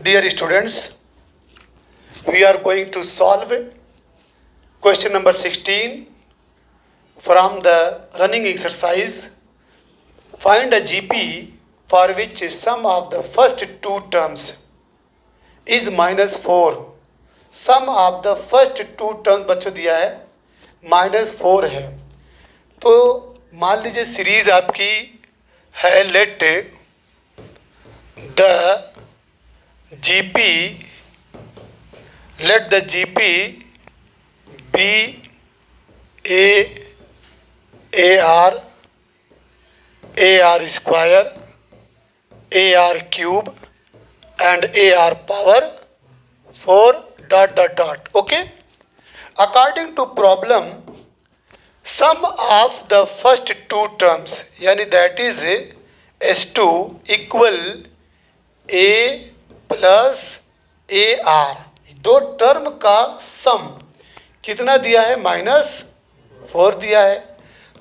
Dear students, we are going to solve question number 16 from the running exercise. Find a GP for which sum of the first two terms is -4. Sum of the first two terms बच्चों दिया है -4 है। तो मान लीजिए series आपकी है let the GP be a r square a r cube and a r power 4 ... Okay. According to problem, sum of the first two terms यानी that is S2 equal A plus AR, दो term का सम कितना दिया है -4 दिया है।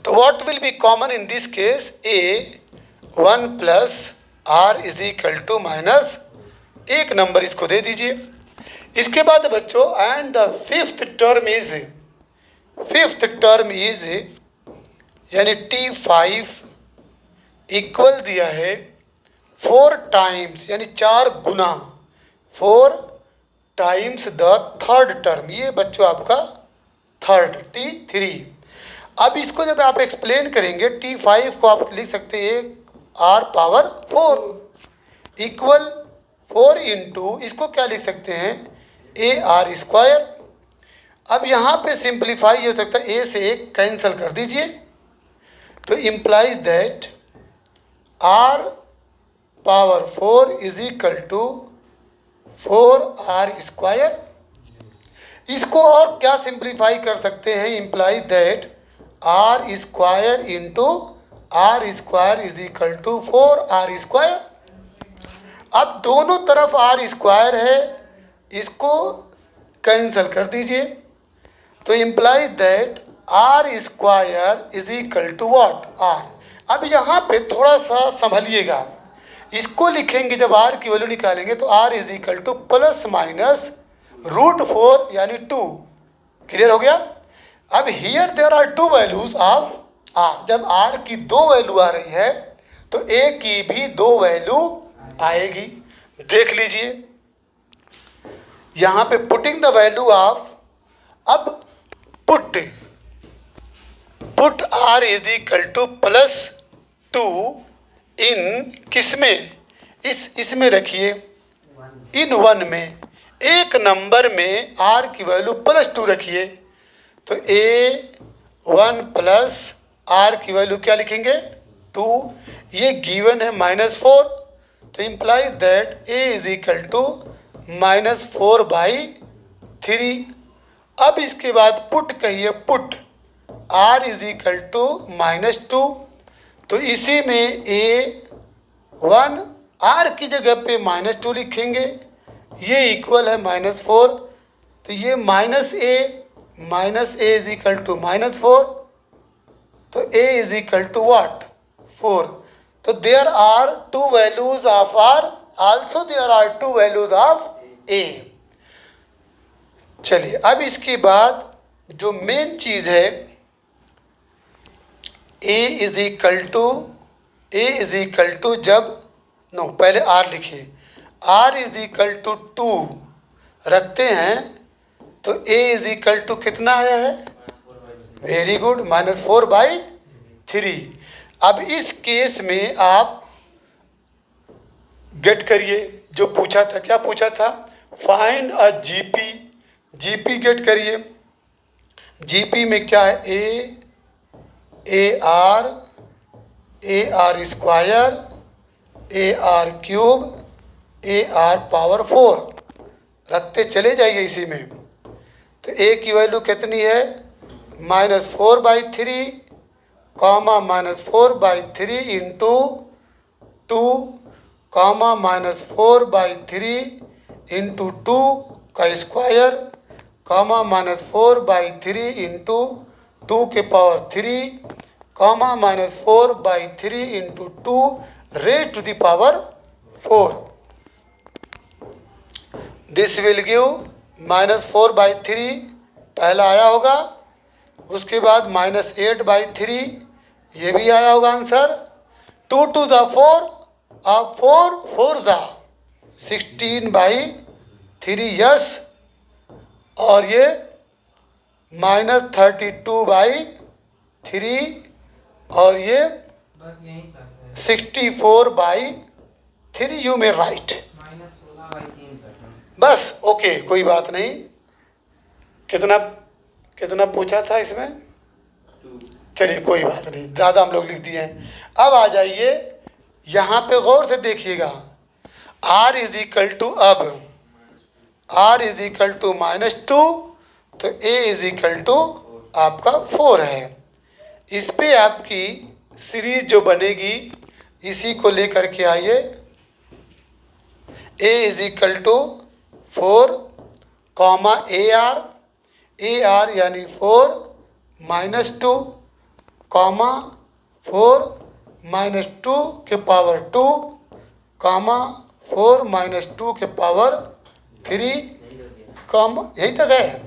तो what will be common in this case? A1 plus R is equal to minus एक नंबर इसको दे दीजिए। इसके बाद बच्चों and the fifth term is यानी T5 इक्वल दिया है 4 टाइम्स यानी 4 गुना 4 टाइम्स द थर्ड टर्म, ये बच्चों आपका थर्ड T3। अब इसको जब आप एक्सप्लेन करेंगे T5 को आप लिख सकते हैं R पावर 4 इक्वल 4 इंटू इसको क्या लिख सकते हैं ए आर स्क्वायर। अब यहाँ पे सिंप्लीफाई हो सकता है, ए से एक कैंसिल कर दीजिए तो implies that r power 4 is equal to 4R square. इसको और क्या सिंप्लीफाई कर सकते हैं, implies that r square into r square is equal to 4R square. अब दोनों तरफ आर स्क्वायर है, इसको कैंसिल कर दीजिए तो imply that r square is equal to what r. अब यहाँ पे थोड़ा सा संभलिएगा, इसको लिखेंगे जब आर की वैल्यू निकालेंगे तो r is equal to plus minus √4 यानी 2। क्लियर हो गया। अब here there are two values of r, जब आर की दो वैल्यू आ रही है तो ए की भी दो वैल्यू आएगी। देख लीजिए यहाँ पे पुटिंग द वैल्यू ऑफ, अब put r is equal to +2 in किस में, इसमें रखिए इन 1 में, एक नंबर में आर की वैल्यू +2 रखिए तो A1 प्लस आर की वैल्यू क्या लिखेंगे 2, ये गिवन है -4 तो implies that a is equal to -4/3। अब इसके बाद पुट कहिए, put r is equal to -2 तो इसी में A1 आर की जगह पे -2 लिखेंगे, ये इक्वल है -4 तो ये -a इज इक्वल टू -4 तो a is equal to what 4। तो there are two values of R, also there are two values of A. चलिए अब इसके बाद जो मेन चीज है ए इज इक्वल टू जब नो पहले आर लिखिए, आर इज इक्वल टू 2 रखते हैं तो ए इज इक्वल टू कितना आया है, वेरी गुड -4/3। अब इस केस में आप गेट करिए जो पूछा था, क्या पूछा था, फाइंड अ जीपी गेट करिए। जीपी में क्या है a r square a r cube A r power 4 रखते चले जाइए इसी में। तो ए की वैल्यू कितनी है -4/3 -4/3 इंटू 2 -4/3 इंटू 2 का स्क्वायर -4/3 इंटू 2 के power 3 -4/3 into 2 raise to the power 4। This will give -4/3 पहला आया होगा, उसके बाद -8/3 ये भी आया होगा आंसर। 2 to the 4 और 4 4 ज़ा 16/3 यस, और ये -32/3 और ये 64/3 यू मे राइट। बस ओके, कोई बात नहीं। कितना कितना पूछा था इसमें? चलिए कोई बात नहीं, ज़्यादा हम लोग लिख दिए हैं। अब आ जाइए यहाँ पे, गौर से देखिएगा। r इज इक्वल टू, अब r इज इक्वल टू -2, तो a इज इक्वल टू आपका 4 है। इस पे आपकी सीरीज जो बनेगी इसी को लेकर के आइए। a is equal to 4 comma AR यानी 4 -2 कॉमा 4 -2 के पावर 2 कॉमा 4 -2 के पावर 3 कॉमा, यही तक है।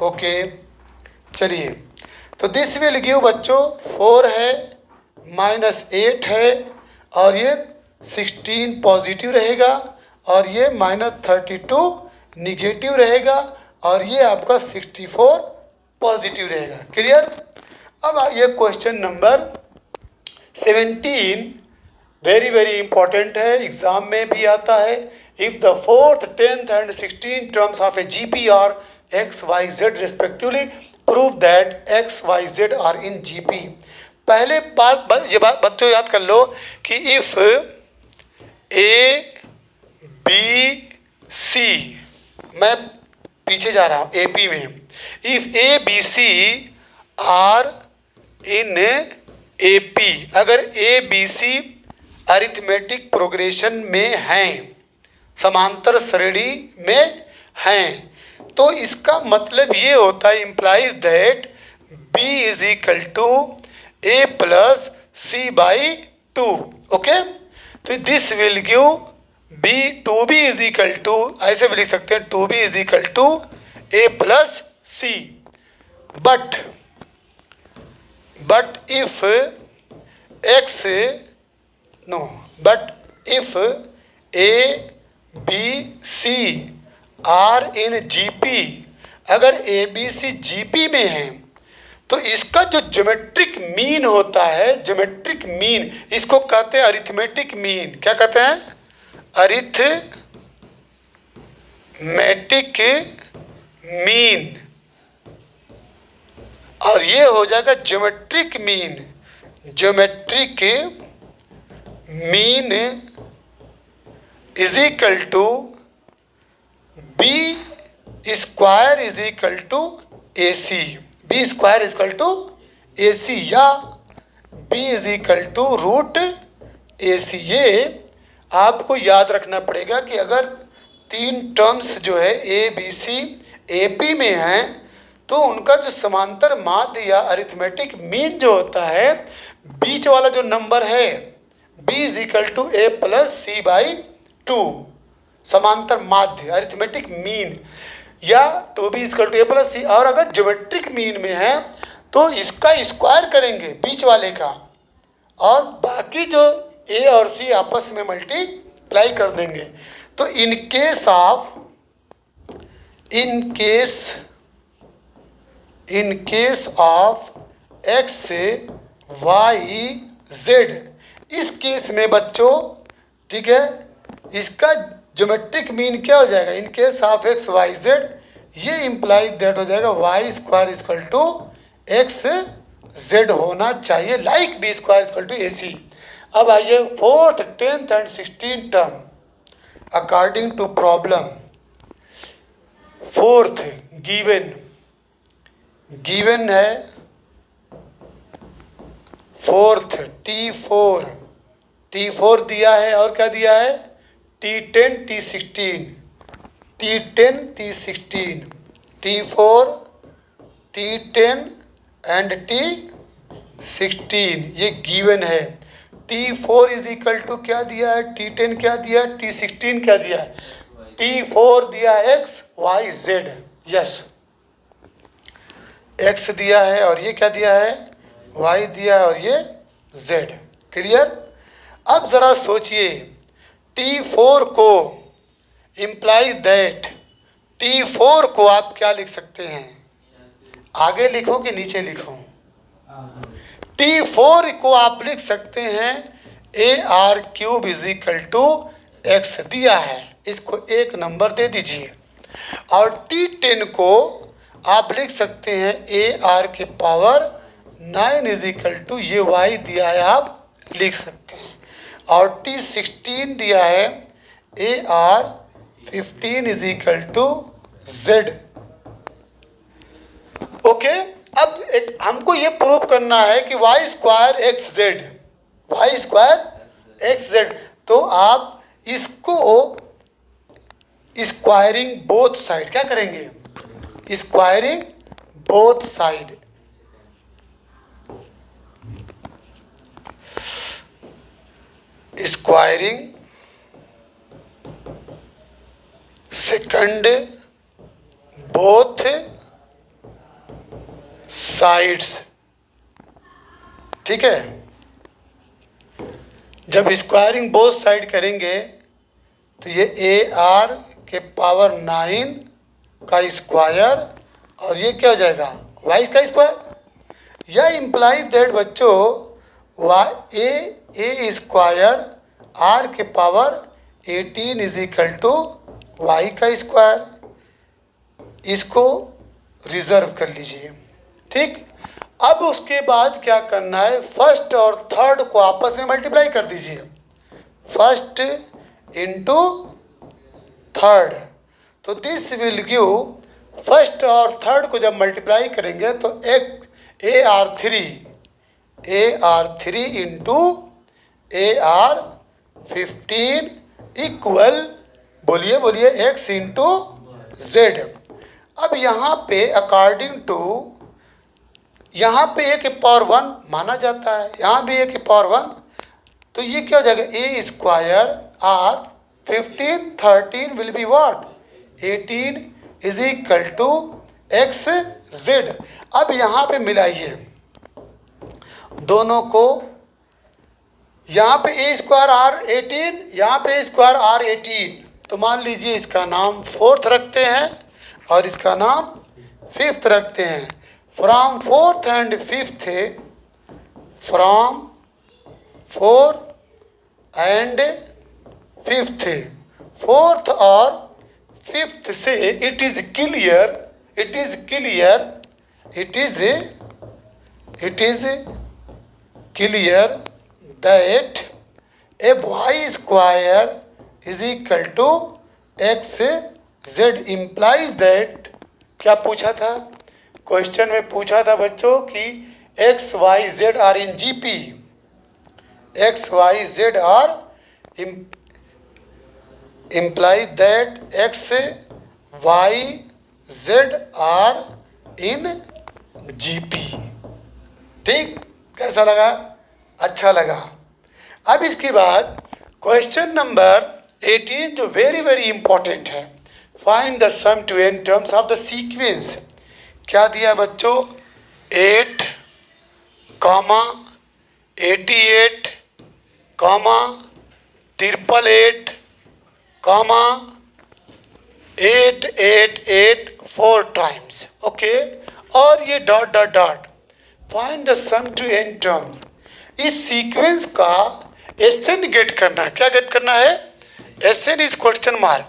ओके चलिए, तो दिस विल गिव बच्चों 4 है, -8 है, और ये 16 पॉजिटिव रहेगा, और ये -32 निगेटिव रहेगा, और ये आपका 64 पॉजिटिव रहेगा। क्लियर? अब आइए question number 17, very very important है, एग्जाम में भी आता है। If the 4th 10th and 16 terms of a GP are x y z respectively, prove that x y z are in GP. पहले बात ये बात बच्चों याद कर लो कि इफ ए बी सी, मैं पीछे जा रहा हूँ AP में, if a b c are in AP, अगर a b c arithmetic progression में हैं, समांतर श्रेणी में हैं, तो इसका मतलब ये होता है, implies that B is equal to A plus C/2। Okay, तो this will give B, 2B is equal to, ऐसे भी लिख सकते हैं 2B is equal to A plus C। but if A B C are in GP, अगर A B C GP में है तो इसका जो ज्योमेट्रिक मीन होता है, ज्योमेट्रिक मीन, इसको कहते हैं अरिथमेटिक मीन। क्या कहते हैं? अरिथमेटिक मीन, और ये हो जाएगा geometric mean. Geometric mean is equal to b square is equal to AC। B square is equal to AC या b is equal to √AC। ये आपको याद रखना पड़ेगा कि अगर 3 टर्म्स जो है ABC AP में हैं तो उनका जो समांतर माध्य या अरिथमेटिक मीन जो होता है, बीच वाला जो नंबर है B is equal to A plus C/2, समांतर माध्य अरिथमेटिक मीन, या 2B is equal to A plus C। और अगर ज्योमेट्रिक मीन में है तो इसका स्क्वायर करेंगे बीच वाले का, और बाकी जो A और C आपस में मल्टीप्लाई कर देंगे। तो in case of x y z, इस केस में बच्चों, ठीक है, इसका ज्योमेट्रिक मीन क्या हो जाएगा? In case of x y z, ये इम्प्लाई दैट हो जाएगा y square equal to x z होना चाहिए, like b square equal to AC। अब आइए 4th 10th and 16 term according to problem. 4th given है 4th T4 दिया है, और क्या दिया है? T10 T16 T4 T10 and T16 ये गिवन है। T4 इज इक्वल टू क्या दिया है? T10 क्या दिया है? T16 क्या दिया है? T4 दिया x y z, yes x दिया है और ये क्या दिया है, y दिया है और ये z। क्लियर। अब जरा सोचिए T4 को इम्प्लाइज दैट, T4 को आप क्या लिख सकते हैं, आगे लिखो कि नीचे लिखो। T4 को आप लिख सकते हैं AR³ = x दिया है, इसको एक नंबर दे दीजिए। और T10 को आप लिख सकते हैं AR⁴ 9 = ये y दिया है, आप लिख सकते हैं। और T16 दिया है AR⁴ = z। ओके। अब हमको ये प्रूव करना है कि y² xz, तो आप इसको स्क्वायरिंग बोथ साइड क्या करेंगे, squaring both side. Squaring second both sides, ठीक है। जब स्क्वायरिंग बोथ साइड करेंगे तो ये AR⁴ 9 का स्क्वायर और ये क्या हो जाएगा, y का स्क्वायर। यह इम्प्लाई दैट बच्चों A² R⁴ 18 = y का स्क्वायर। इसको रिजर्व कर लीजिए, ठीक। अब उसके बाद क्या करना है, फर्स्ट और थर्ड को आपस में मल्टीप्लाई कर दीजिए, फर्स्ट इंटू थर्ड। तो दिस विल गिव, फर्स्ट और थर्ड को जब मल्टीप्लाई करेंगे तो एक AR⁴ इंटू AR⁴ इक्वल, बोलिए x इंटू z। अब यहाँ पे अकॉर्डिंग टू, यहाँ पे A⁴ माना जाता है, यहाँ भी A⁴ तो ये क्या हो जाएगा, A² R⁴ 13 will be what, 18 = xz। अब यहाँ पे मिलाइए दोनों को, यहाँ पे A² R18, यहाँ पे A² R18, तो मान लीजिए इसका नाम 4th रखते हैं और इसका नाम 5th रखते हैं। From 4th and 5th, from 4th and 5th, 4th और 5th से it is clear that a y² = xz implies that, क्या पूछा था क्वेश्चन में, पूछा था बच्चों कि x y z are in GP, x y z are implies that x y z are in GP। ठीक, कैसा लगा, अच्छा लगा। अब इसके बाद क्वेश्चन नंबर 18 जो वेरी इंपॉर्टेंट है, find the sum to n terms of the sequence. क्या दिया बच्चों, 8, 88, 888, 888 4 टाइम्स, ओके। और ये dot dot dot, find the sum to n terms. इस सीक्वेंस का SN गेट करना है, क्या गेट करना है, SN इज क्वेश्चन मार्क।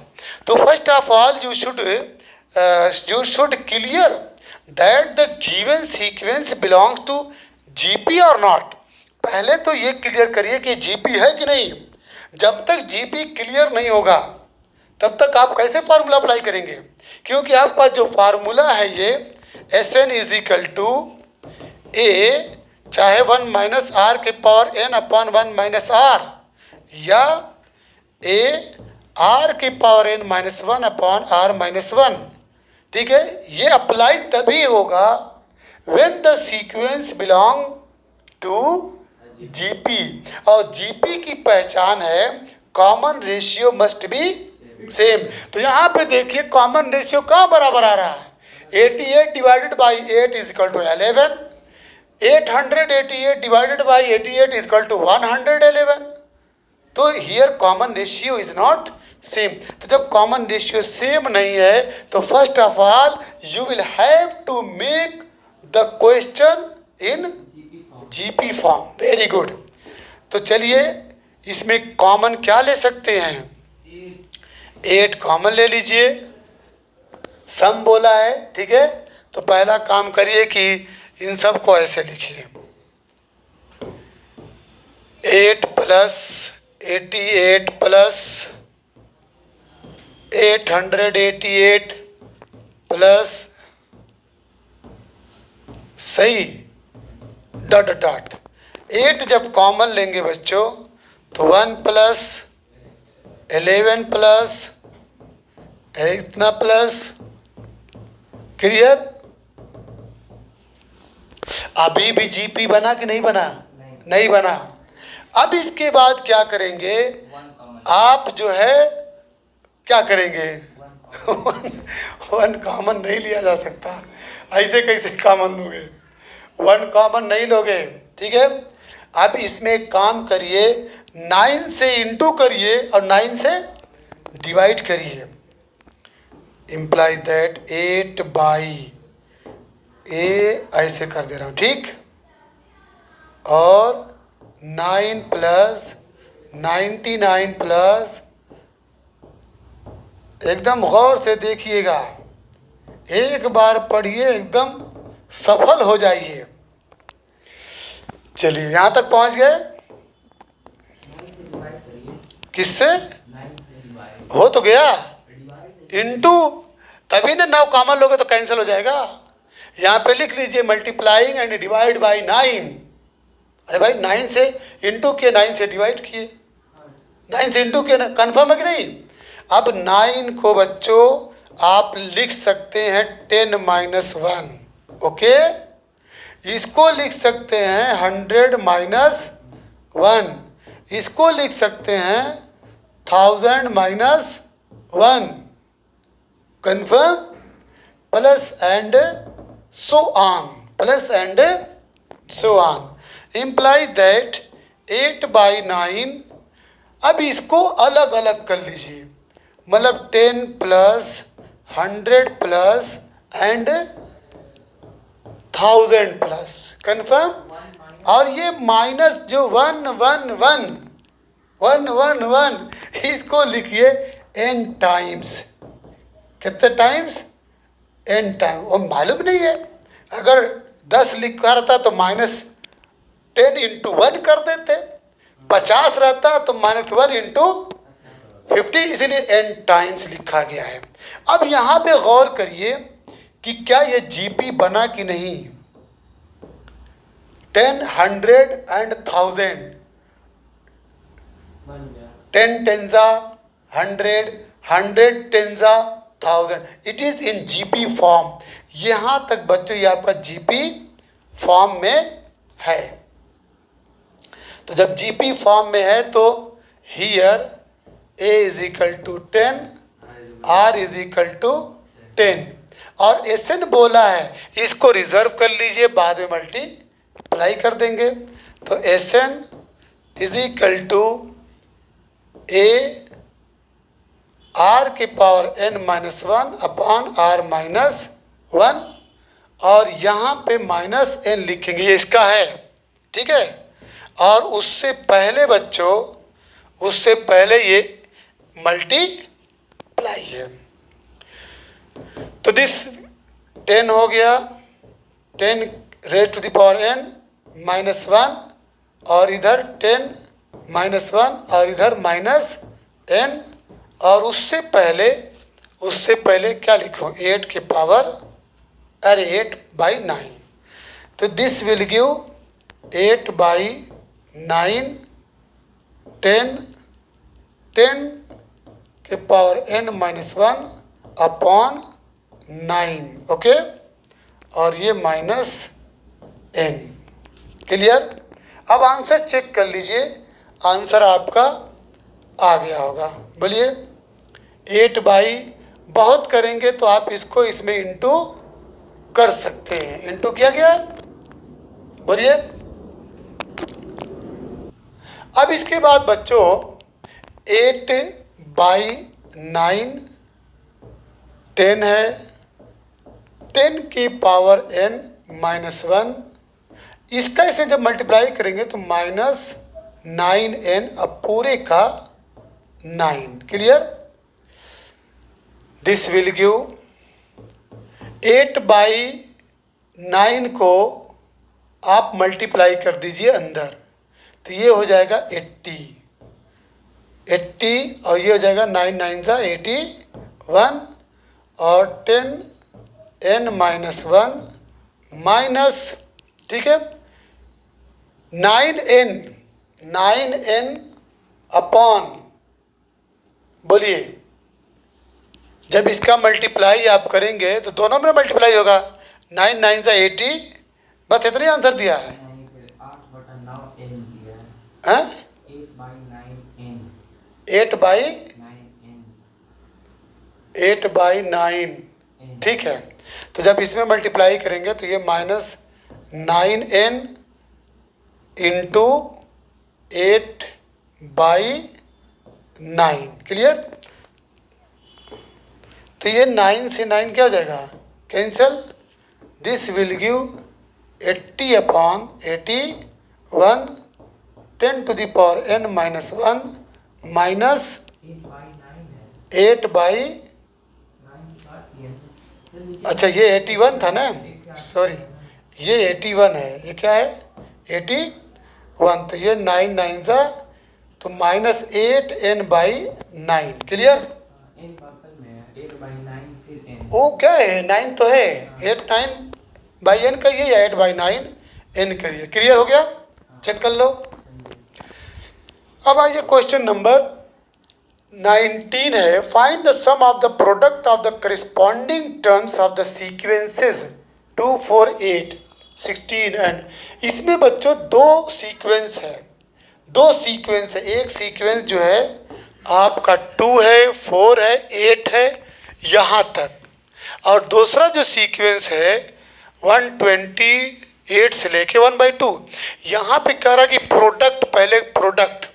तो first of all you should clear that the given sequence belongs to GP और नॉट। पहले तो ये क्लियर करिए कि GP है कि नहीं। जब तक GP क्लियर नहीं होगा तब तक आप कैसे फार्मूला अप्लाई करेंगे, क्योंकि आपके पास जो फार्मूला है ये SN = A चाहे 1 - r⁴n/1 - r या AR⁴n-1/r-1, ठीक है। ये अप्लाई तभी होगा when the sequence belong to GP, और GP की पहचान है common ratio must be same. तो यहाँ पे देखिए कॉमन रेशियो कहाँ बराबर आ रहा है, 88 divided by 8 is equal to 11, 888 divided by 88 is equal to 111। तो here common ratio is not same. तो जब कॉमन रेशियो सेम नहीं है तो first of all you will have to make the question in GP form. Very good. तो चलिए इसमें common क्या ले सकते हैं, 8 कॉमन ले लीजिए, सम बोला है, ठीक है। तो पहला काम करिए कि इन सब को ऐसे लिखिए, 8 प्लस 88 प्लस 888 प्लस, सही, डॉट डॉट। 8 जब कॉमन लेंगे बच्चों तो 1 प्लस 11 प्लस इतना प्लस, क्लियर। अभी भी जीपी बना कि नहीं बना, नहीं बना। अब इसके बाद क्या करेंगे, आप जो है क्या करेंगे, 1 कॉमन नहीं लिया जा सकता, ऐसे कैसे कॉमन लोगे, 1 कॉमन नहीं लोगे, ठीक है। अब इसमें एक काम करिए, 9 से इंटू करिए और 9 से डिवाइड करिए, इम्प्लाई दैट 8 बाई ऐसे कर दे रहा हूँ, ठीक। और 9 प्लस 99 प्लस, एकदम गौर से देखिएगा, एक बार पढ़िए एकदम सफल हो जाइए। चलिए यहाँ तक पहुँच गए, किससे हो तो गया, इंटू, तभी ना 9 कॉमन लोगे तो कैंसिल हो जाएगा। यहाँ पे लिख लीजिए मल्टीप्लाइंग एंड डिवाइड बाई 9। अरे भाई 9 से इंटू किए, 9 से डिवाइड किए, 9 से इंटू किए ना, कन्फर्म है कि नहीं। अब 9 को बच्चों आप लिख सकते हैं 10 माइनस 1, ओके। इसको लिख सकते हैं 100 माइनस 1, इसको लिख सकते हैं 1000 minus 1, confirm, plus and so on, plus and so on, imply that 8 by 9। अब इसको अलग अलग कर लीजिए, मतलब 10 plus 100 plus and 1000 plus, confirm. और ये माइनस जो 1 1 1 1 1 1 इसको लिखिए n टाइम्स, कितने टाइम्स, n टाइम। और मालूम नहीं है, अगर 10 लिखा रहता तो -10 इंटू 1 कर देते, 50 रहता तो -1 इंटू 50, इसीलिए n टाइम्स लिखा गया है। अब यहाँ पे गौर करिए कि क्या ये जीपी बना कि नहीं, 10 100 and 1000, 10 टेंजा 100, 100 टेंजा 1000, it is in GP form. यहाँ तक बच्चों ये आपका जीपी फॉर्म में है। तो जब जीपी फॉर्म में है तो here a is equal to 10, r is equal to 10, और SN बोला है, इसको रिजर्व कर लीजिए, बाद में मल्टीप्लाई कर देंगे। तो SN is equal to a r के पावर n-1 अपॉन r-1, और यहाँ पे -n लिखेंगे, ये इसका है, ठीक है। और उससे पहले बच्चों, उससे पहले ये मल्टीप्लाई है। तो दिस 10 हो गया, 10 rays to the power n-1, और इधर 10 -1 और इधर -n, और उससे पहले क्या लिखूँ, 8 के पावर 8 बाई 9। तो दिस विल गिव 8 बाई 9, 10 के पावर n-1 अपॉन 9, ओके, और ये -n, क्लियर। अब आंसर चेक कर लीजिए, आंसर आपका आ गया होगा, बोलिए 8 बाई, बहुत करेंगे तो आप इसको इसमें इंटू कर सकते हैं। इंटू किया गया, बोलिए। अब इसके बाद बच्चों 8/9 10 है, 10 की पावर n -1, इसका इसमें जब मल्टीप्लाई करेंगे तो -9n, अब पूरे का 9। क्लियर? दिस विल गिव 8/9 को आप मल्टीप्लाई कर दीजिए अंदर, तो ये हो जाएगा 80 और ये हो जाएगा 9 9 सा 81 और 10n -1 माइनस, ठीक है, 9n अपॉन, बोलिए, जब इसका मल्टीप्लाई आप करेंगे तो दोनों में मल्टीप्लाई होगा। 9 9 सा 80, बस इतना ही आंसर दिया है। 8/9n दिया है 8/9n 8/9, ठीक है। तो जब इसमें मल्टीप्लाई करेंगे तो ये -9n इंटू 8/9। क्लियर? तो ये 9 से 9 क्या हो जाएगा, cancel. This will give 80/81 10 to the power n -1 minus 8/9। अच्छा ये 81 था ना, सॉरी, ये 81 है, ये क्या है 81, तो ये 9 9 सा तो -8n/9। क्लियर? वो क्या है, 9 तो है, 8/9/n करिए या 8/9n करिए। क्लियर हो गया? चेक कर लो। अब आइए क्वेश्चन नंबर 19 है, find the sum of the product of the corresponding terms of the sequences 2 4 8 16 and, इसमें बच्चों दो सीक्वेंस है, एक सीक्वेंस जो है आपका 2 है, 4 है, 8 है, यहाँ तक, और दूसरा जो सीक्वेंस है 128 से लेके 1/2। यहाँ पे कह रहा कि प्रोडक्ट, पहले product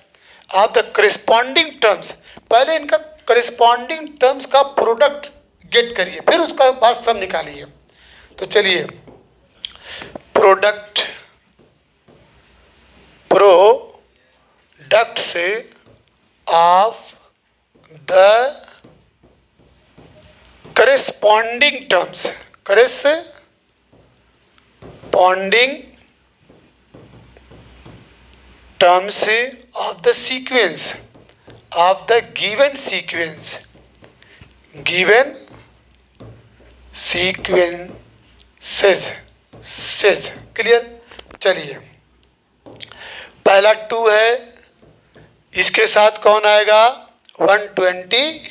of the corresponding terms, पहले इनका करिस्पॉन्डिंग टर्म्स का प्रोडक्ट गेट करिए, फिर उसका बाद सम निकालिए। तो चलिए, प्रोडक्ट से of the corresponding terms of the sequence of the given sequences। Clear? चलिए, पहला 2 है, इसके साथ कौन आएगा 128,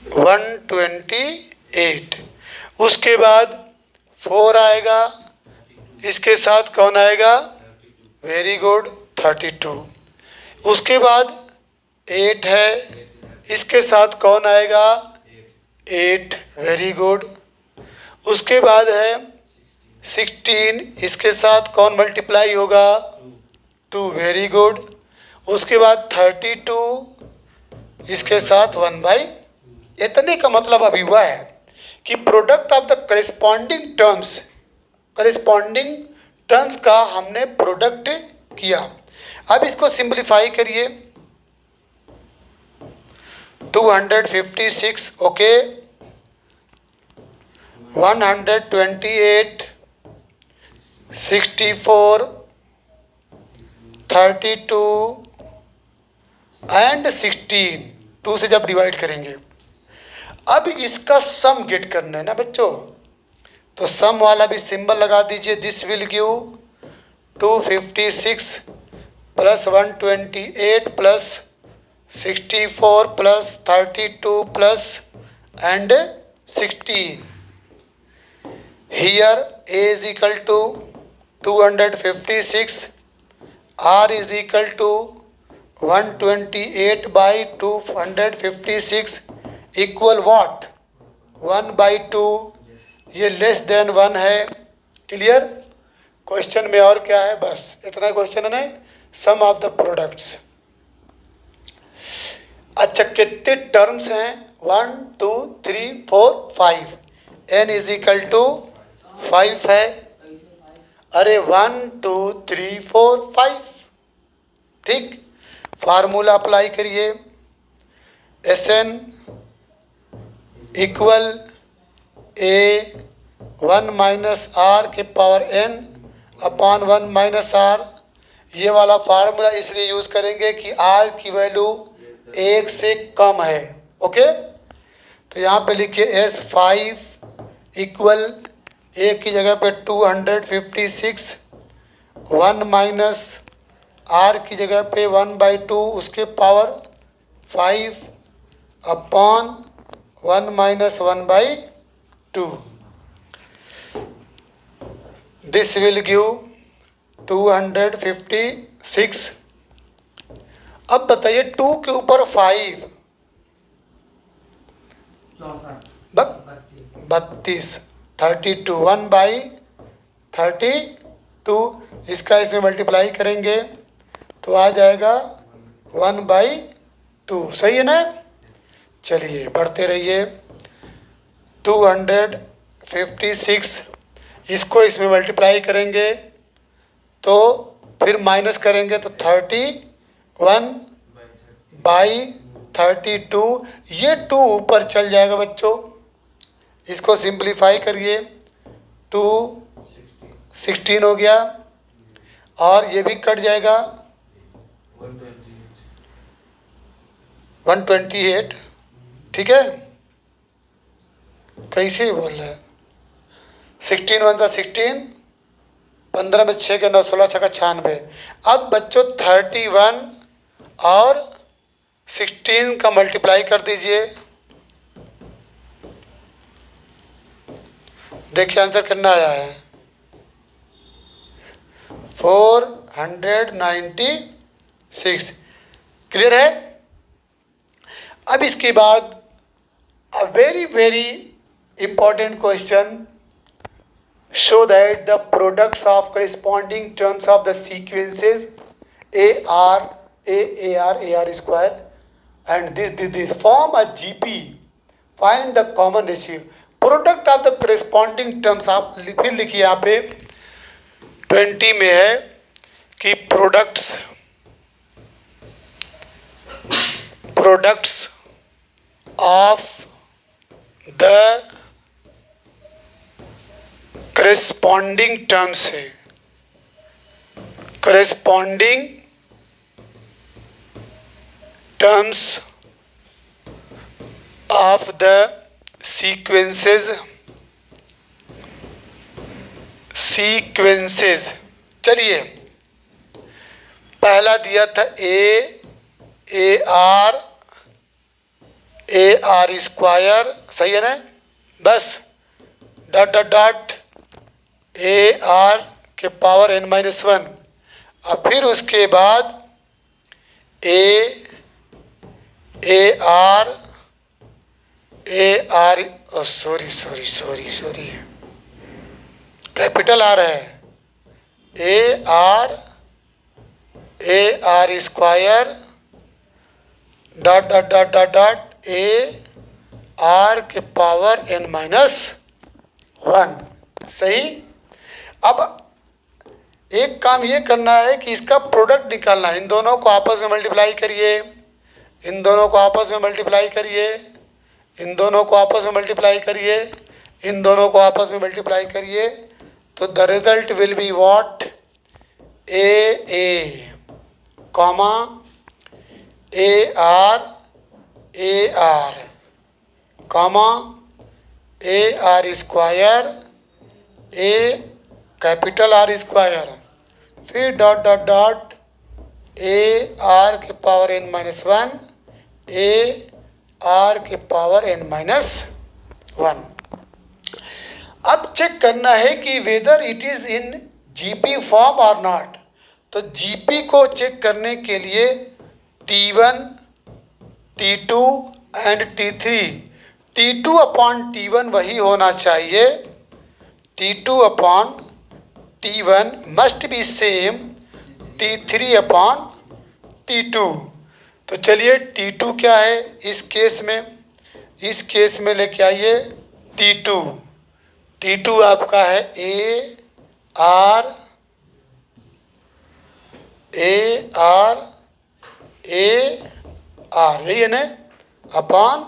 128। उसके बाद 4 आएगा, इसके साथ कौन आएगा, वेरी गुड, 32। उसके बाद 8 है, इसके साथ कौन आएगा, 8, वेरी गुड। उसके बाद है 16, इसके साथ कौन मल्टीप्लाई होगा, 2, वेरी गुड। उसके बाद 32, इसके साथ 1/, इतने का मतलब अभी हुआ है कि product of the corresponding terms का हमने प्रोडक्ट किया। अब इसको सिंप्लीफाई करिए, 256, ओके, 128, 64, 32 एंड 16, 2 से जब डिवाइड करेंगे। अब इसका सम गेट करना है ना बच्चों, तो सम वाला भी सिंबल लगा दीजिए। This will give 256 plus 128 plus 64 plus 32 plus and 16। Here A is equal to 256 R is equal to 128 by 256 equal what 1/2, ये लेस देन 1 है। क्लियर? क्वेश्चन में और क्या है, बस इतना क्वेश्चन है ना, सम ऑफ द प्रोडक्ट्स। अच्छा कितने टर्म्स हैं, 1 2 3 4 5, n इज इक्वल टू 5 है। अरे 1 2 3 4 5, ठीक। फार्मूला अप्लाई करिए, Sn equal a 1 minus R के power n upon 1 minus R. ये वाला फार्मूला इसलिए यूज़ करेंगे कि r की वैल्यू 1 से कम है। ओके, तो यहाँ पे लिखिए S5 इक्वल a की जगह पे 256, 1 माइनस r की जगह पे 1/2 उसके power 5 upon 1 minus 1/2। This will give 256। अब बताइए 2 के ऊपर 5 32, 32 1/32, इसका इसमें मल्टीप्लाई करेंगे तो आ जाएगा 1/2। सही है ना? चलिए बढ़ते रहिए, 256, इसको इसमें मल्टीप्लाई करेंगे तो फिर माइनस करेंगे तो 31/32, ये 2 ऊपर चल जाएगा बच्चों। इसको सिंप्लीफाई करिए, 216 हो गया, और ये भी कट जाएगा 128। ठीक है, कैसे बोल रहे हैं, 16 1 16, 15 में 6 के 9 16 6 का 96। अब बच्चों 31 और 16 का मल्टीप्लाई कर दीजिए, देखिए आंसर कितना आया है, 496। क्लियर है? अब इसके बाद a very important question, show that the products of corresponding terms of the sequences AR square and this form a GP, find the common ratio। Product of the corresponding terms, आप फिर लिखिए यहाँ पे 20 में है कि products of the corresponding terms है, corresponding terms of the sequences. चलिए पहला दिया था AR स्क्वायर, सही है ना, बस डॉट डॉट डॉट AR के पावर n-1, और फिर उसके बाद AR सॉरी कैपिटल आ रहा है, AR square dot dot dot dot dot AR के पावर n-1। सही। अब एक काम ये करना है कि इसका प्रोडक्ट निकालना है, इन दोनों को आपस में मल्टीप्लाई करिए, इन दोनों को आपस में मल्टीप्लाई करिए, इन दोनों को आपस में मल्टीप्लाई करिए, इन दोनों को आपस में मल्टीप्लाई करिए, तो the result will be what, AA comma AR comma AR square capital R square, फिर डॉट डॉट डॉट AR के पावर n-1 AR के पावर n-1। अब चेक करना है कि whether it is in GP form और नॉट। तो GP को चेक करने के लिए T1, T2 and T3, T2 upon T1 वही होना चाहिए, T2 upon T1 must be same T3 upon T2। तो चलिए T2 क्या है इस केस में लेके आइए T2। T2 आपका है AR यही है ना, अपॉन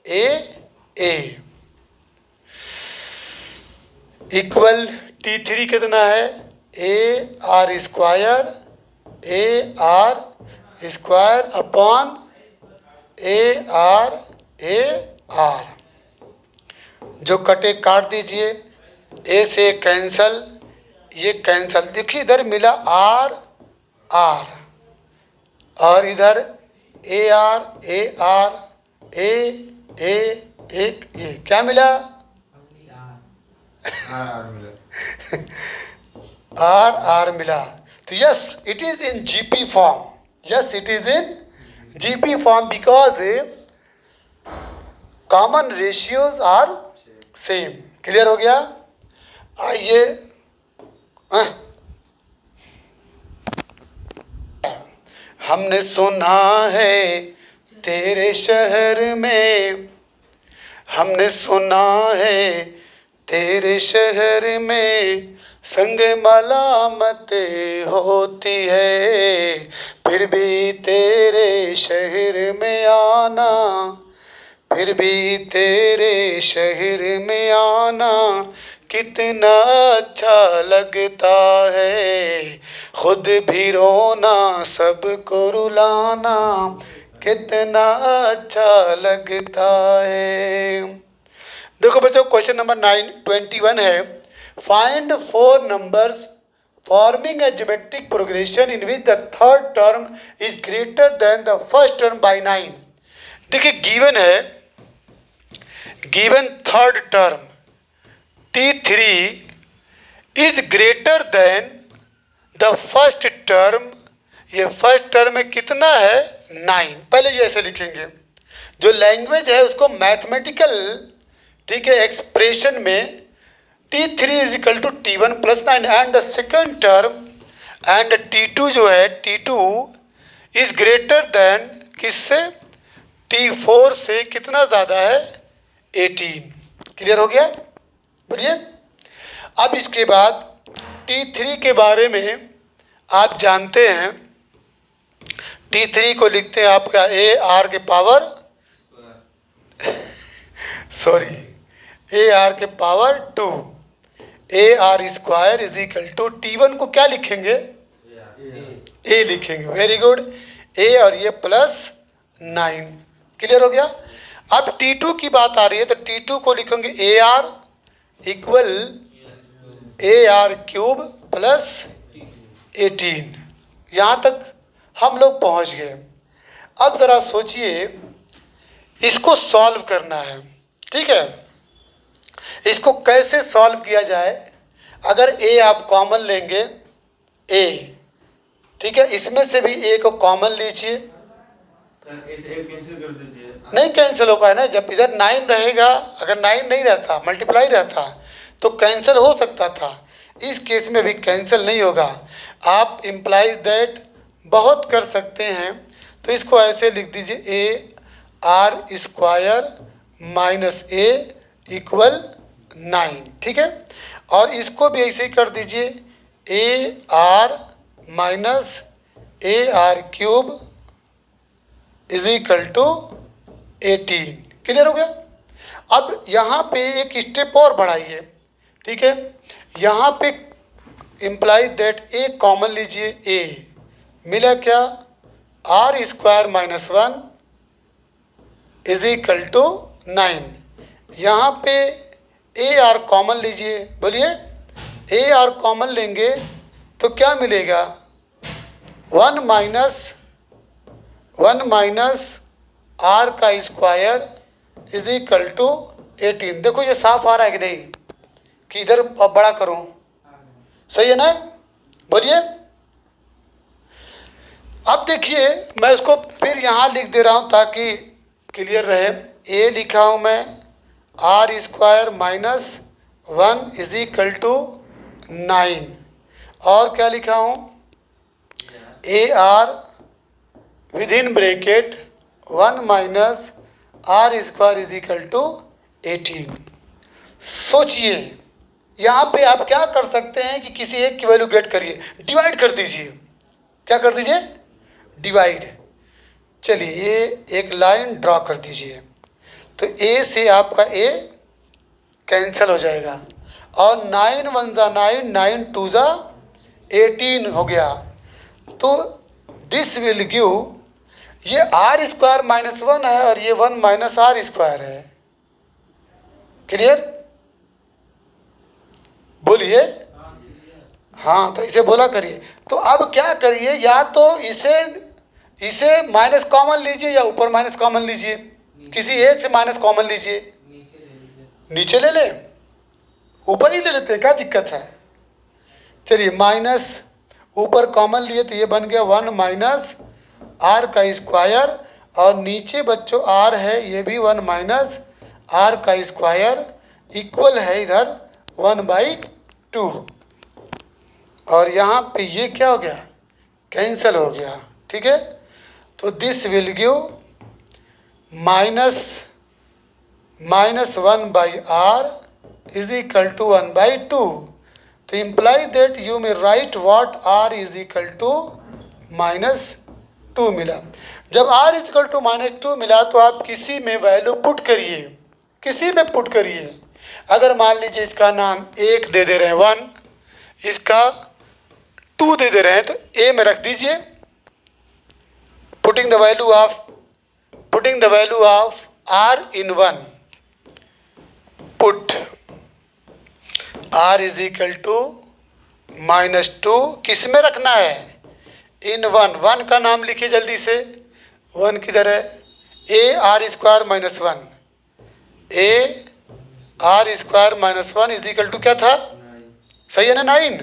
A इक्वल T3 कितना है AR स्क्वायर अपॉन AR जो कटे काट दीजिए, A से कैंसल, ये कैंसल, देखिए इधर मिला R और इधर AR एक क्या मिला only R मिला। तो yes it is in GP form, because common ratios are same. Clear हो गया? आइए हमने सुना है तेरे शहर में, हमने सुना है तेरे शहर में संग मलामत होती है, फिर भी तेरे शहर में आना, फिर भी तेरे शहर में आना कितना अच्छा लगता है, खुद भी रोना सबको रुलाना कितना अच्छा लगता है। देखो बच्चों क्वेश्चन नंबर 21 है, find 4 numbers forming a geometric progression in which the third term is greater than the first term by 9। देखिए गिवन है, given third term T3 is greater than the first term, ये first term में कितना है 9। पहले ये ऐसे लिखेंगे, जो लैंग्वेज है उसको मैथमेटिकल, ठीक है, एक्सप्रेशन में T3 is equal to T1 plus 9 and the second term and T2 जो है T2 इज ग्रेटर देन किससे, T4 से कितना ज़्यादा है 18। क्लियर हो गया? बोलिए। अब इसके बाद T3 के बारे में आप जानते हैं, T3 को लिखते हैं आपका AR के पावर AR के power 2, AR square is equal to T1 को क्या लिखेंगे A लिखेंगे। वेरी गुड, A और ये प्लस 9। क्लियर हो गया? अब T2 की बात आ रही है तो T2 को लिखेंगे AR equal AR cube plus 18। यहाँ तक हम लोग पहुँच गए। अब ज़रा सोचिए, इसको सॉल्व करना है, ठीक है, इसको कैसे सॉल्व किया जाए। अगर A आप कॉमन लेंगे A, ठीक है, इसमें से भी A को कॉमन लीजिए, सर इसे कैंसिल कर दीजिए। नहीं कैंसिल होगा ना, जब इधर 9 रहेगा, अगर 9 नहीं रहता मल्टीप्लाई रहता तो कैंसिल हो सकता था, इस केस में भी कैंसिल नहीं होगा। आप इम्प्लाइज दैट बहुत कर सकते हैं, तो इसको ऐसे लिख दीजिए AR square minus A equal 9, ठीक है, और इसको भी ऐसे ही कर दीजिए AR minus AR cube is equal to 18। Clear हो गया? अब यहाँ पे एक स्टेप और बढ़ाइए, ठीक है, यहाँ पे इम्प्लाई दैट A कॉमन लीजिए, A मिला क्या R square minus 1 is equal to 9। यहाँ पे AR कॉमन लीजिए, बोलिए AR कॉमन लेंगे तो क्या मिलेगा 1 माइनस R का स्क्वायर इज इक्वल टू 18। देखो ये साफ आ रहा है कि नहीं, कि इधर बड़ा करूं, सही है ना? बोलिए अब देखिए मैं इसको फिर यहाँ लिख दे रहा हूँ ताकि क्लियर रहे। ए लिखा हूँ मैं r square minus 1 is equal to 9, और क्या लिखा हूँ a r within bracket 1 minus r square is equal to 18। सोचिए यहाँ पे आप क्या कर सकते हैं कि किसी एक की वैल्यू गेट करिए, डिवाइड कर दीजिए। क्या कर दीजिए? डिवाइड। चलिए ये एक लाइन ड्रॉ कर दीजिए, तो ए से आपका ए कैंसिल हो जाएगा, और 9 1 जा 9, 9 2 जा 18 हो गया। तो दिस विल गिव, ये आर स्क्वायर माइनस 1 है और ये 1 माइनस आर स्क्वायर है। क्लियर? बोलिए। हाँ, तो इसे बोला करिए। तो अब क्या करिए, या तो इसे माइनस कॉमन लीजिए या ऊपर माइनस कॉमन लीजिए, किसी एक से माइनस कॉमन लीजिए। नीचे ले लीजिए। नीचे ले ले, ऊपर ही ले लेते हैं, क्या दिक्कत है? चलिए माइनस ऊपर कॉमन लिए तो ये बन गया 1 माइनस आर का स्क्वायर, और नीचे बच्चों आर है, ये भी 1 माइनस आर का स्क्वायर इक्वल है इधर 1/2, और यहाँ पे ये क्या हो गया? कैंसिल हो गया। ठीक है, तो this will give minus 1/r is equal to 1/2। तो imply that you may write what r is equal to -2 मिला। जब r इज इक्वल टू -2 मिला तो आप किसी में वैल्यू पुट करिए, किसी में पुट करिए। अगर मान लीजिए इसका नाम 1 दे दे रहे हैं 1, इसका 2 दे दे रहे हैं, तो a में रख दीजिए। Putting the value of r in 1, put r is equal to -2, किस में रखना है? इन 1 का नाम लिखिए जल्दी से। 1 किधर है? A r square minus 1, a r square minus 1 is equal to क्या था? सही है ना? 9।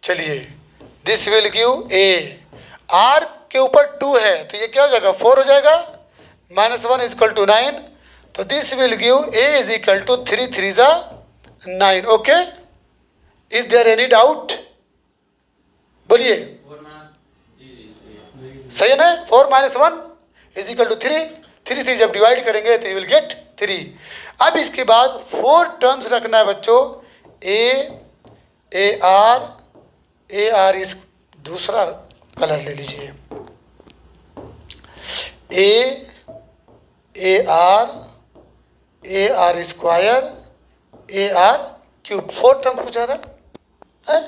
चलिए this will give a, r के ऊपर 2 है तो ये क्या हो जाएगा? 4 हो जाएगा। -1 इज इक्वल टू 9, तो this will give a is equal to 3 3 जा 9। Okay, is there any doubt? बोलिए। सही है ना? 4 - 1 इज इक्वल टू 3, 3 3 जब डिवाइड करेंगे तो यू विल गेट 3। अब इसके बाद 4 टर्म्स रखना है बच्चों। ए आर इस दूसरा कलर ले लीजिए। ए r square a r cube, 4 term पूछा था है?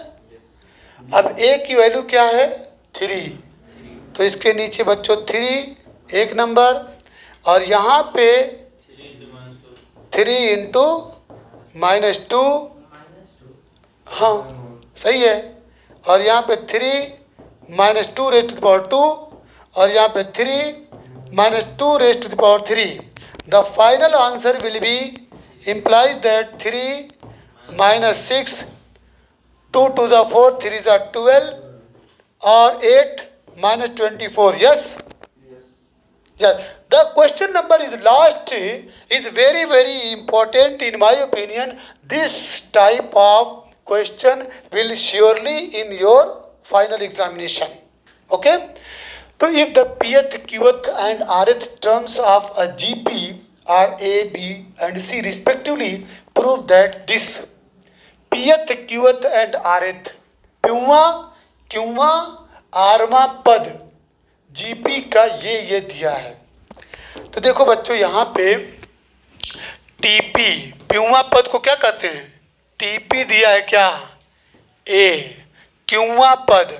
अब ए की वैल्यू क्या है? 3, तो इसके नीचे बच्चों 3 एक नंबर, और यहाँ पे 3 इंटू -2, हाँ सही है, और यहाँ पे 3 -2 रेज़ टू द पावर 2, और यहाँ पे 3 -2 raise to the power 3। The final answer will be implies that 3 - 6, 2 to the 4, 3 is 12, or 8 - 24. Yes? Yes. The question number is last is very very important in my opinion. This type of question will surely in your final examination. Okay? So if the pth, qth and rth terms of a GP are A, B and C respectively, prove that this pth, qth and rth, प्यूवा क्यूवा आरवा पद GP का ये दिया है। तो देखो बच्चों यहाँ पे टीपी प्यूवा पद को क्या कहते हैं? टीपी दिया है क्या? ए। क्यूवा पद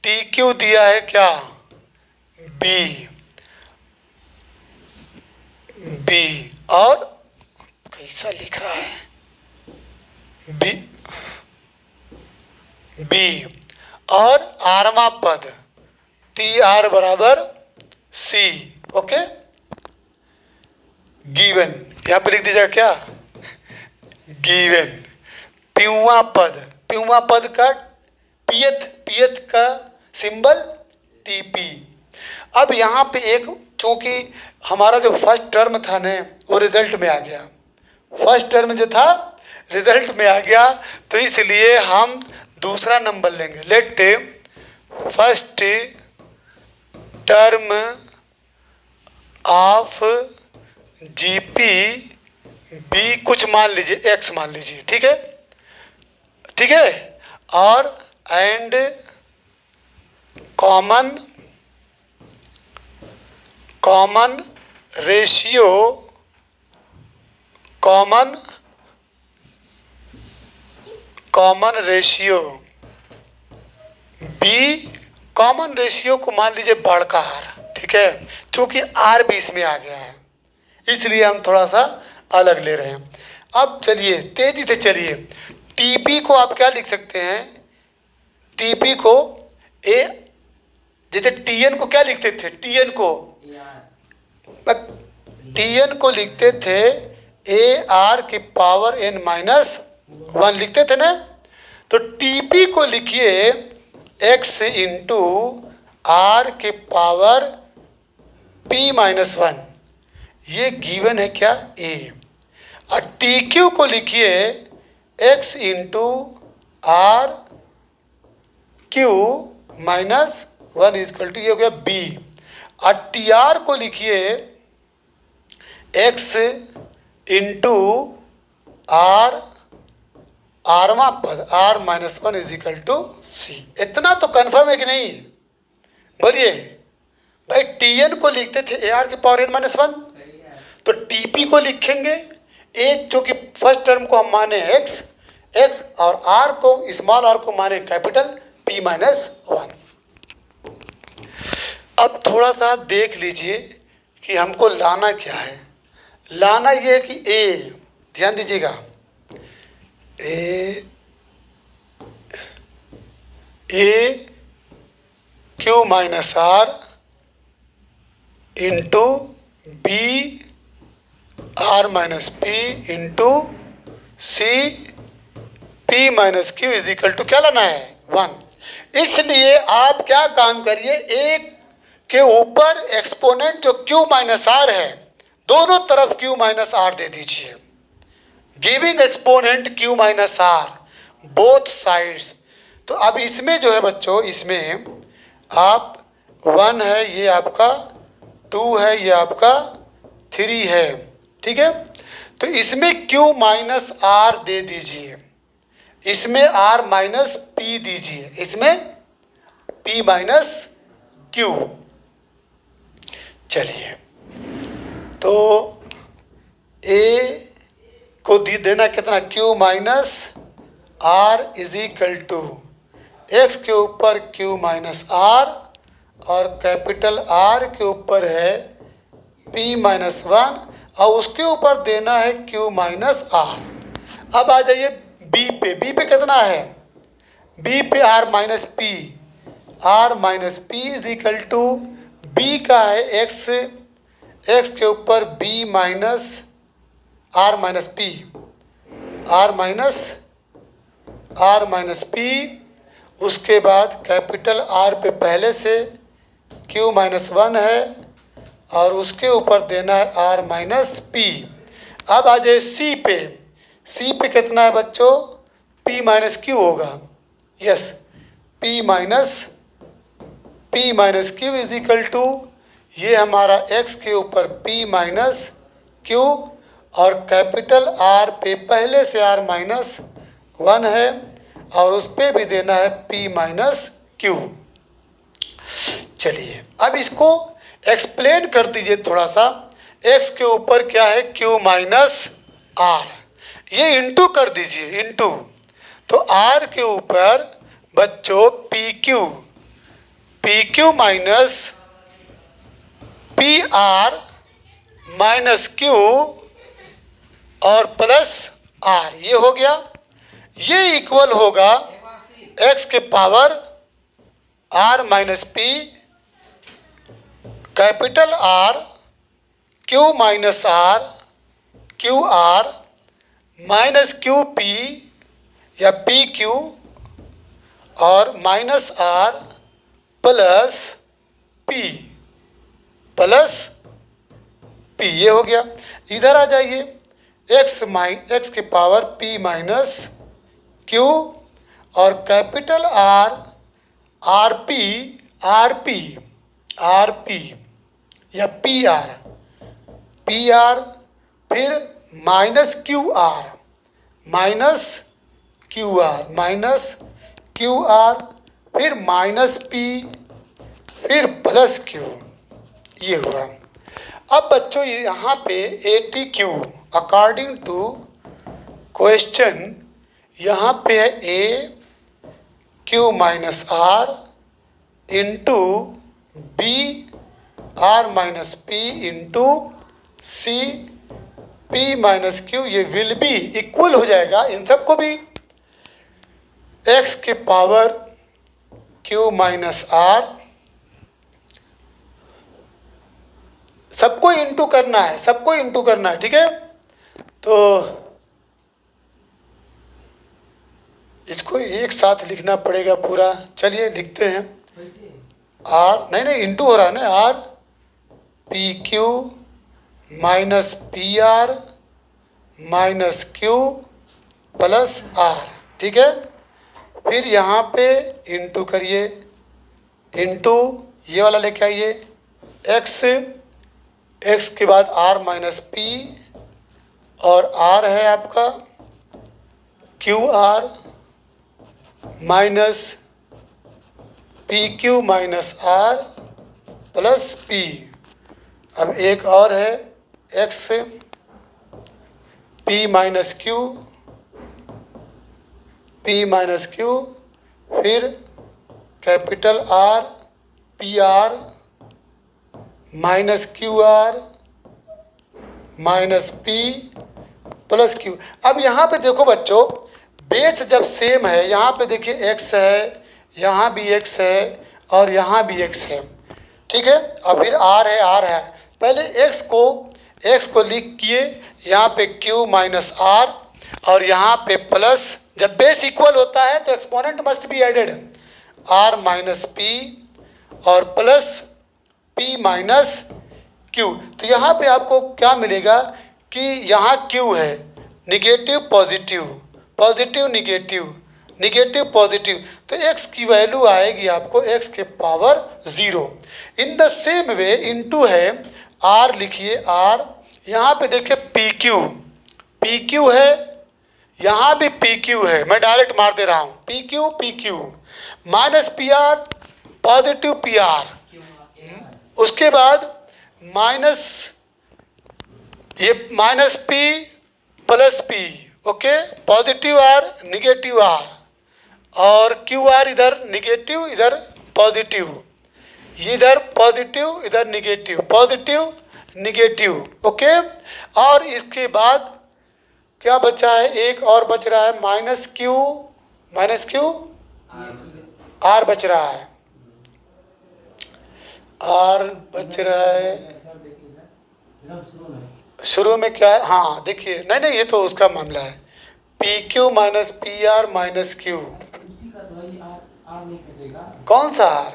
टी क्यू दिया है क्या? बी। और कैसा लिख रहा है? बी और आरवा पद टी आर बराबर सी। ओके, गिवन यहाँ पे लिख दीजिएगा क्या? गिवन। प्यूवा पद का पियत का सिंबल TP। अब यहाँ पे एक, चूँकि हमारा जो फर्स्ट टर्म था ना वो रिजल्ट में आ गया, फर्स्ट टर्म जो था रिजल्ट में आ गया, तो इसलिए हम दूसरा नंबर लेंगे। Let first term of GP B कुछ मान लीजिए, x मान लीजिए, ठीक है, ठीक है, और and common ratio B, common ratio को मान लीजिए बड़का R, ठीक है, क्योंकि R भी इसमें आ गया है इसलिए हम थोड़ा सा अलग ले रहे हैं। अब चलिए तेजी से चलिए, TP को आप क्या लिख सकते हैं, TP को A, जैसे TN को क्या लिखते थे, TN को लिखते थे AR की पावर N-1 लिखते थे ना, तो TP को लिखिए X इंटू R के पावर P-1, ये गिवन है क्या A। और TQ को लिखिए X into R Q-1 is equal to, ये हो गया B। और TR को लिखिए X इंटू आरवा पद R-1 इजिकल टू C। इतना तो कन्फर्म है कि नहीं, बोलिए भाई। TN को लिखते थे AR के पावर N-1, तो TP को लिखेंगे एक, जो कि फर्स्ट टर्म को हम माने X और R को, स्मॉल r को माने कैपिटल P-1। अब थोड़ा सा देख लीजिए कि हमको लाना क्या है। लाना ये है कि A, ध्यान दीजिएगा, AQ-R into BR-P into CP-Q is equal to क्या लाना है, 1। इसलिए आप क्या काम करिए, एक के ऊपर एक्सपोनेंट जो Q-R है दोनों तरफ Q-R दे दीजिए, giving exponent Q-R both sides. तो अब इसमें जो है बच्चों, इसमें आप 1 है, ये आपका 2 है, ये आपका 3 है, ठीक है। तो इसमें Q-R दे दीजिए, इसमें R-P दीजिए, इसमें P-Q। चलिए, तो A को देना कितना, Q-R इजिकल टू X के ऊपर Q-R और कैपिटल R के ऊपर है P-1 और उसके ऊपर देना है Q-R। अब आ जाइए B पे कितना है, B पे R-P इजिकल टू B का है X के ऊपर R-P, उसके बाद कैपिटल R पे पहले से Q-1 है और उसके ऊपर देना है R-P। अब आ जाए C पे कितना है बच्चों, P-Q होगा, यस, P-Q इजिकल टू, ये हमारा X के ऊपर P-Q और कैपिटल R पे पहले से R-1 है और उस पे भी देना है P-Q। चलिए अब इसको एक्सप्लेन कर दीजिए थोड़ा सा। X के ऊपर क्या है, Q-R, ये इंटू कर दीजिए, इंटू, तो R के ऊपर बच्चों PQ माइनस PR-Q और प्लस R, ये हो गया, ये इक्वल होगा X के power R-P capital R Q-R QR minus QP या PQ और minus R plus P plus P, ये हो गया। इधर आ जाइए, x की पावर P माइनस Q और कैपिटल R RP या PR, फिर माइनस QR, फिर माइनस P, फिर प्लस Q, ये हुआ। अब बच्चों यहाँ पे ATQ अकॉर्डिंग टू क्वेश्चन यहाँ पे है A Q minus R into B R minus P into C P minus Q, ये विल बी इक्वल हो जाएगा इन सबको भी x के पावर Q माइनस R, सबको इंटू करना है, ठीक है। तो इसको एक साथ लिखना पड़ेगा पूरा, चलिए लिखते हैं। R नहीं इंटू हो रहा है ना, R PQ minus PR minus Q plus R, ठीक है। फिर यहाँ पे इंटू करिए, इंटू ये वाला लेके आइए, x के बाद R माइनस P और R है आपका QR minus PQ minus R plus P। अब एक और है x P माइनस Q, फिर capital R PR minus QR minus P plus Q। अब यहाँ पे देखो बच्चों, बेस जब सेम है, यहाँ पे देखिए x है, यहाँ भी x है और यहाँ भी x है, ठीक है। अब फिर R है, पहले x को लिख किए, यहाँ पे Q माइनस R और यहाँ पे प्लस, जब बेस इक्वल होता है तो exponent must be added, R minus P और प्लस P माइनस Q। तो यहाँ पे आपको क्या मिलेगा कि यहाँ Q है negative positive, positive negative, negative positive, तो x की वैल्यू आएगी आपको x के power 0। In the same way into है R, लिखिए R, यहाँ पे देखिए PQ है, यहाँ भी PQ है, मैं डायरेक्ट मार दे रहा हूँ, PQ minus PR positive PR, उसके बाद माइनस ये minus P plus P, okay, positive R negative R और QR इधर निगेटिव इधर पॉजिटिव, इधर पॉजिटिव इधर निगेटिव, पॉजिटिव निगेटिव, ओके। और इसके बाद क्या बचा है, एक और बच रहा है माइनस Q R बच रहा है, R बच रहा है, शुरू में क्या है, हाँ देखिए, नहीं ये तो उसका मामला है, PQ minus PR minus Q, कौन सा R,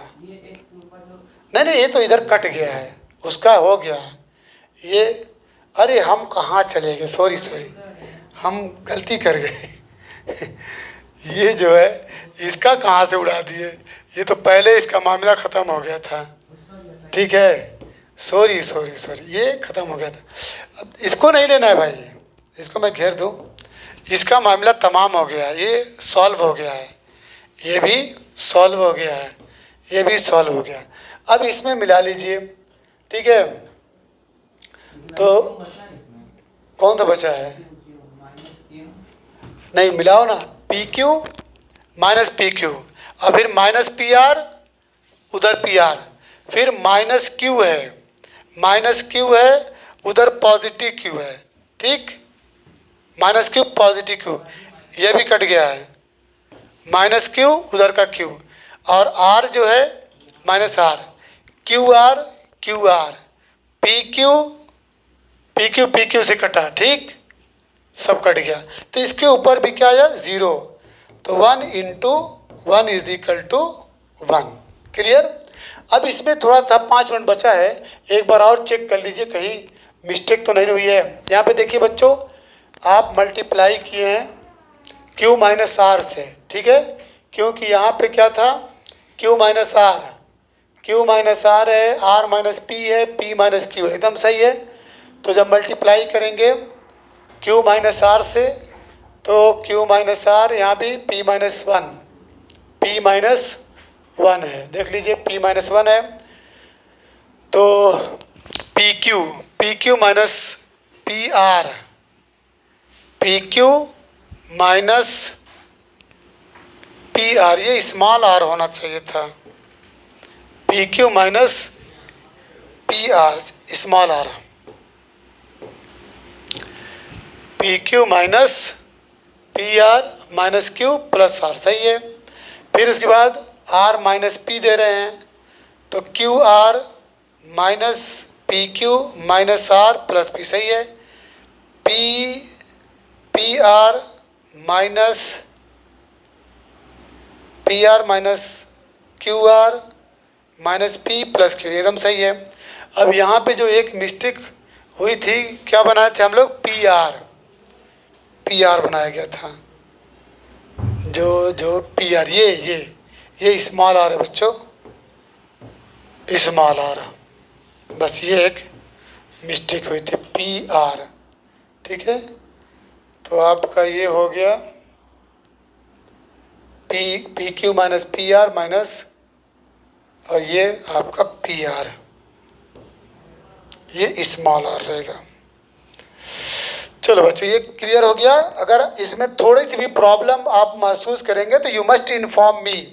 नहीं ये तो इधर कट गया है, उसका हो गया ये, अरे हम कहाँ चले गए, सॉरी हम गलती कर गए ये जो है इसका कहाँ से उड़ा दिए, ये तो पहले इसका मामला ख़त्म हो गया था, ठीक है, सॉरी ये ख़त्म हो गया था। अब इसको नहीं लेना है भाई, इसको मैं घेर दूँ, इसका मामला तमाम हो गया, ये सॉल्व हो गया है, ये भी सॉल्व हो गया है, ये भी सॉल्व हो गया। अब इसमें मिला लीजिए, ठीक है। तो कौन सा बचा है, नहीं मिलाओ ना, PQ माइनस PQ और फिर माइनस PR उधर PR, फिर माइनस Q है उधर पॉजिटिव Q है, ठीक, माइनस Q पॉजिटिव Q, ये भी कट गया है, माइनस Q उधर का Q और R जो है माइनस R, QR PQ से कटा, ठीक, सब कट गया। तो इसके ऊपर भी क्या आया 0, तो 1 × 1 = 1, क्लियर। अब इसमें थोड़ा सा 5 मिनट बचा है, एक बार और चेक कर लीजिए कहीं मिस्टेक तो नहीं हुई है। यहाँ पे देखिए बच्चों, आप मल्टीप्लाई किए हैं Q माइनस आर से, ठीक है, क्योंकि यहाँ पे क्या था, Q माइनस आर है, R माइनस P है, P माइनस Q है, एकदम सही है। तो जब मल्टीप्लाई करेंगे Q माइनस आर से तो Q माइनस आर, यहाँ भी P माइनस वन है, देख लीजिए P माइनस वन है, तो p q minus p r, ये स्मॉल आर होना चाहिए था, p q minus p r small r, p q minus p r minus q plus r, सही है। फिर उसके बाद आर माइनस पी दे रहे हैं, तो q r minus p q minus r plus p, सही है। P r minus q r minus p plus q, एकदम सही है। अब यहाँ पे जो एक मिस्टेक हुई थी, क्या बनाए थे हम लोग, पी आर बनाया गया था, जो पी आर, ये स्मॉल आर है बच्चों, स्मॉल आर, बस ये एक मिस्टेक हुई थी, पी आर, ठीक है। तो आपका ये हो गया P q minus p r minus, और ये आपका पी आर, ये स्मॉल आर रहेगा। चलो बच्चों, ये क्लियर हो गया। अगर इसमें थोड़ी सी भी प्रॉब्लम आप महसूस करेंगे तो यू मस्ट इन्फॉर्म मी।